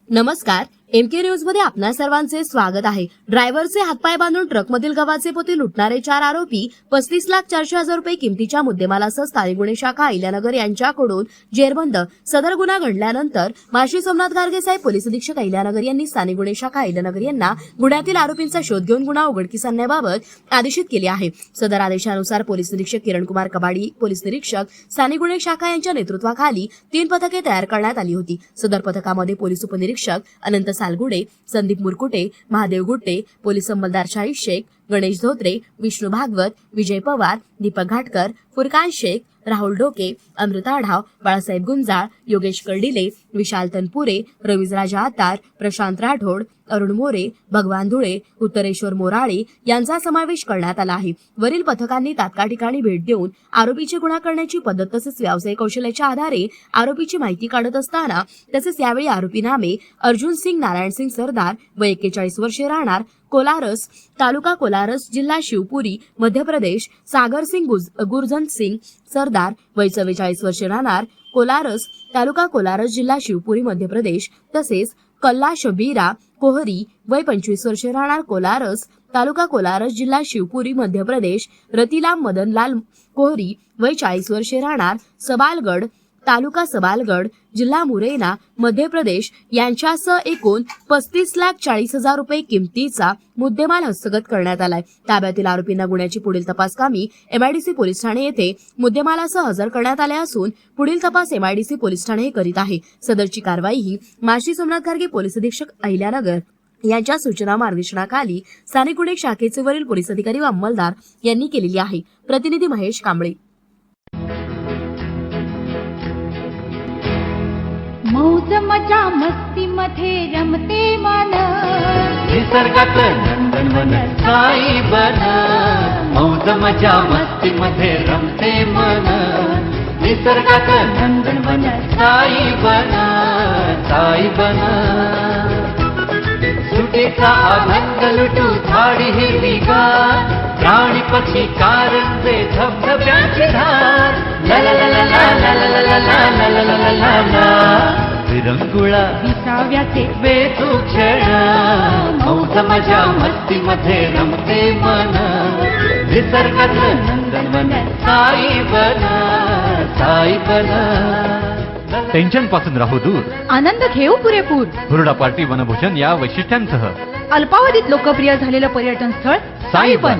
नमस्कार, MK news मध्ये आपणा सर्वांचे स्वागत आहे। ड्रायव्हरचे हातपाय बांधून ट्रकमधील गव्हाचे पोते लुटणारे 4 आरोपी 35,04,000 रुपये किमतीच्या मुद्देमालासह स्थानिक गुन्हे शाखा अहिल्यानगर यांच्याकडून जेरबंद। सदर गुन्हा घडल्यानंतर माशी सोमनाथ गार्गे साहेब पोलीस अधीक्षक अहिल्यानगर यांनी स्थानिक गुन्हे शाखा अहिल्यानगर यांना गुन्ह्यातील आरोपींचा शोध घेऊन गुन्हा उघडकीस आणण्याबाबत आदेशित केले आहे। सदर आदेशानुसार पोलीस निरीक्षक किरणकुमार कबाडी, पोलीस निरीक्षक स्थानिक गुन्हे शाखा यांच्या नेतृत्वाखाली 3 पथके तयार करण्यात आली होती। सदर पथकामध्ये पोलीस उपनिरीक्षक अनंत सालगुडे, संदीप मुरकुटे, महादेव गुट्टे, पोलीस अंमलदार शाहीद शेख, गणेश धोत्रे, विष्णू भागवत, विजय पवार, दीपक घाटकर, फुरकान शेख, राहुल डोके, अमृता आढाव, बाळासाहेब गुंजाळ, योगेश कर्डिले, विशाल तनपुरे, रवींद्रराजा आतार, प्रशांत राठोड, अरुण मोरे, भगवान धुळे, उत्तरेश्वर मोराळे यांचा समावेश करण्यात आला आहे। वरील पथकांनी तात्काळ ठिकाणी भेट देऊन आरोपीची गुन्हा करण्याची पद्धत तसेच व्यावसायिक कौशल्याच्या आधारे आरोपीची माहिती काढत असताना तसेच यावेळी आरोपी नामे अर्जुन सिंग नारायण सिंग सरदार वय 41 वर्षे, राहणार कोलारस, तालुका कोलारस, जिल्हा शिवपुरी, मध्य प्रदेश, सागर सिंग गुरजंत सिंग सरदार वय 44 वर्षे, राहणार कोलारस, तालुका कोलारस, जिल्हा शिवपुरी, मध्य प्रदेश, तसेच कल्ला शबीरा कोहरी वय 25 वर्षे, राहणार कोलारस, तालुका कोलारस, जिल्हा शिवपुरी, मध्य प्रदेश, रतिलाम मदनलाल कोहरी वय 40 वर्षे, राहणार सबालगड, तालुका सबालगड, जिल्हा मुरैना, मध्य प्रदेश यांच्यासह एकूण 35,40,000 रुपये किमतीचा मुद्देमाल हस्तगत करण्यात आलाय। ताब्यातील आरोपींना गुन्ह्याची पुढील तपास कामी एमआयडीसी पोलीस ठाणे येथे मुद्देमालासह हजर करण्यात आले असून पुढील तपास एमआयडीसी पोलीस ठाणे हे करीत आहे। सदरची कारवाई ही माशी सोमनाथ गार्गे पोलीस अधीक्षक अहिल्यानगर यांच्या सूचना मार्गदर्शनाखाली स्थानिक गुन्हे शाखेचे वरील पोलीस अधिकारी व अंमलदार यांनी केलेली आहे। प्रतिनिधी महेश कांबळे। मौज मजा मस्ती मध्ये रमते मन, निसर्गात नंदनवन साई बन। मौज मजा मस्ती मध्ये रमते मन, निसर्गात नंदनवन साई बन, साई बन। सुटीचा आनंद लुटू झाडी हिरवीगार, प्राणी पक्षी कारंजे धबधब्याची धार, ला ला ला ला ला ला ला ला ला ला ला ला ला। विरंगुळा विसाव्याचे वेचू क्षण, मौज मजा मस्ती मध्ये रमते मन, निसर्गात नंदनवन साई बन, साई बन। टेन्शन पासून राहू दूर, आनंद घेऊ पुरेपूर, हुरडा पार्टी वनभोजन या वैशिष्ट्यांसह अल्पावधीत लोकप्रिय झालेलं पर्यटन स्थळ साईबन।